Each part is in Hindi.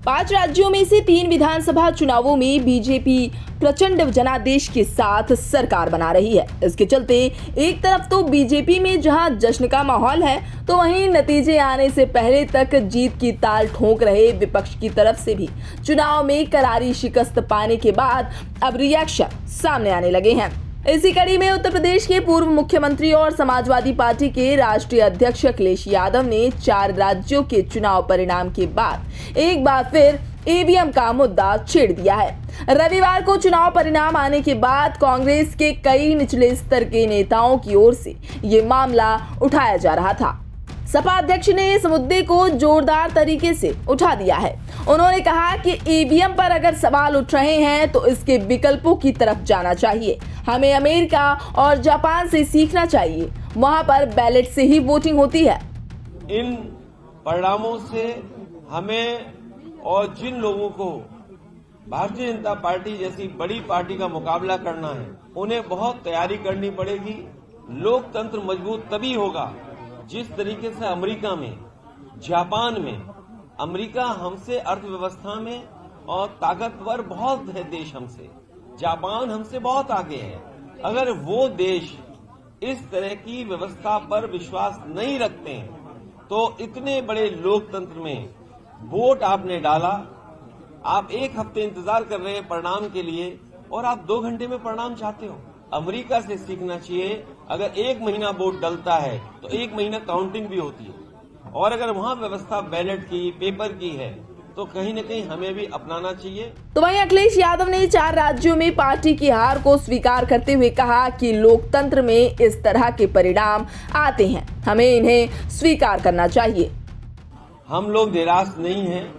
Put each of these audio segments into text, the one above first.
5 राज्यों में से 3 विधानसभा चुनावों में बीजेपी प्रचंड जनादेश के साथ सरकार बना रही है। इसके चलते एक तरफ तो बीजेपी में जहां जश्न का माहौल है, तो वहीं नतीजे आने से पहले तक जीत की ताल ठोंक रहे विपक्ष की तरफ से भी चुनाव में करारी शिकस्त पाने के बाद अब रिएक्शन सामने आने लगे हैं। इसी कड़ी में उत्तर प्रदेश के पूर्व मुख्यमंत्री और समाजवादी पार्टी के राष्ट्रीय अध्यक्ष अखिलेश यादव ने 4 राज्यों के चुनाव परिणाम के बाद एक बार फिर ईवीएम का मुद्दा छेड़ दिया है। रविवार को चुनाव परिणाम आने के बाद कांग्रेस के कई निचले स्तर के नेताओं की ओर से ये मामला उठाया जा रहा था। सपा अध्यक्ष ने इस मुद्दे को जोरदार तरीके से उठा दिया है। उन्होंने कहा कि ईवीएम पर अगर सवाल उठ रहे हैं तो इसके विकल्पों की तरफ जाना चाहिए। हमें अमेरिका और जापान से सीखना चाहिए, वहां पर बैलेट से ही वोटिंग होती है। इन परिणामों से हमें और जिन लोगों को भारतीय जनता पार्टी जैसी बड़ी पार्टी का मुकाबला करना है, उन्हें बहुत तैयारी करनी पड़ेगी। लोकतंत्र मजबूत तभी होगा जिस तरीके से अमेरिका में, जापान में, अमेरिका हमसे अर्थव्यवस्था में और ताकतवर बहुत है देश हमसे, जापान हमसे बहुत आगे है। अगर वो देश इस तरह की व्यवस्था पर विश्वास नहीं रखते हैं तो इतने बड़े लोकतंत्र में वोट आपने डाला, आप 1 हफ्ते इंतजार कर रहे हैं परिणाम के लिए और आप 2 घंटे में परिणाम चाहते हो। अमेरिका से सीखना चाहिए। अगर 1 महीना वोट डलता है तो 1 महीना काउंटिंग भी होती है, और अगर वहां व्यवस्था बैलेट की, पेपर की है तो कहीं न कहीं हमें भी अपनाना चाहिए। तो वहीं अखिलेश यादव ने 4 राज्यों में पार्टी की हार को स्वीकार करते हुए कहा कि लोकतंत्र में इस तरह के परिणाम आते हैं, हमें इन्हें स्वीकार करना चाहिए। हम लोग निराश नहीं हैं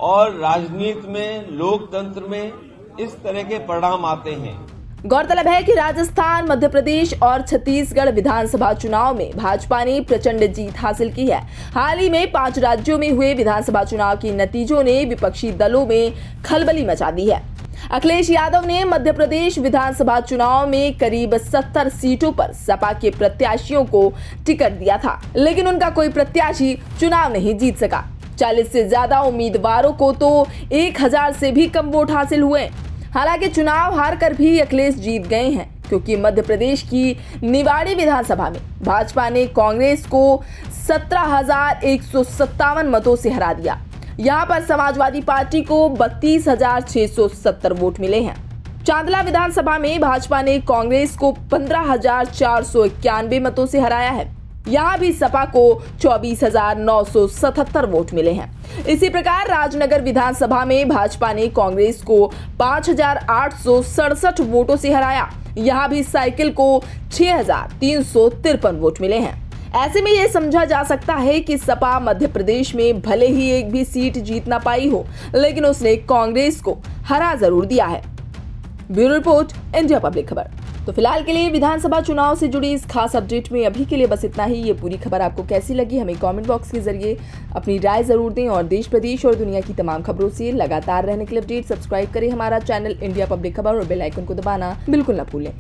और राजनीति में, लोकतंत्र में इस तरह के परिणाम आते हैं। गौरतलब है कि राजस्थान, मध्य प्रदेश और छत्तीसगढ़ विधानसभा चुनाव में भाजपा ने प्रचंड जीत हासिल की है। हाल ही में 5 राज्यों में हुए विधानसभा चुनाव के नतीजों ने विपक्षी दलों में खलबली मचा दी है। अखिलेश यादव ने मध्य प्रदेश विधानसभा चुनाव में करीब 70 सीटों पर सपा के प्रत्याशियों को टिकट दिया था, लेकिन उनका कोई प्रत्याशी चुनाव नहीं जीत सका। 40 से ज्यादा उम्मीदवारों को तो 1000 से भी कम वोट हासिल हुए। हालांकि चुनाव हार कर भी अखिलेश जीत गए हैं, क्योंकि मध्य प्रदेश की निवाड़ी विधानसभा में भाजपा ने कांग्रेस को 17,157 मतों से हरा दिया। यहां पर समाजवादी पार्टी को 32,670 वोट मिले हैं। चांदला विधानसभा में भाजपा ने कांग्रेस को 15,491 मतों से हराया है। यहाँ भी सपा को 24,977 वोट मिले हैं। इसी प्रकार राजनगर विधानसभा में भाजपा ने कांग्रेस को 5,867 वोटों से हराया। यहाँ भी साइकिल को 6,353 वोट मिले हैं। ऐसे में यह समझा जा सकता है कि सपा मध्य प्रदेश में भले ही एक भी सीट जीत ना पाई हो, लेकिन उसने कांग्रेस को हरा जरूर दिया है। ब्यूरो रिपोर्ट, इंडिया पब्लिक खबर। तो फिलहाल के लिए विधानसभा चुनाव से जुड़ी इस खास अपडेट में अभी के लिए बस इतना ही। ये पूरी खबर आपको कैसी लगी, हमें कमेंट बॉक्स के जरिए अपनी राय जरूर दें, और देश, प्रदेश और दुनिया की तमाम खबरों से लगातार रहने के लिए अपडेट सब्सक्राइब करें हमारा चैनल इंडिया पब्लिक खबर और बेल आइकन को दबाना बिल्कुल न भूलें।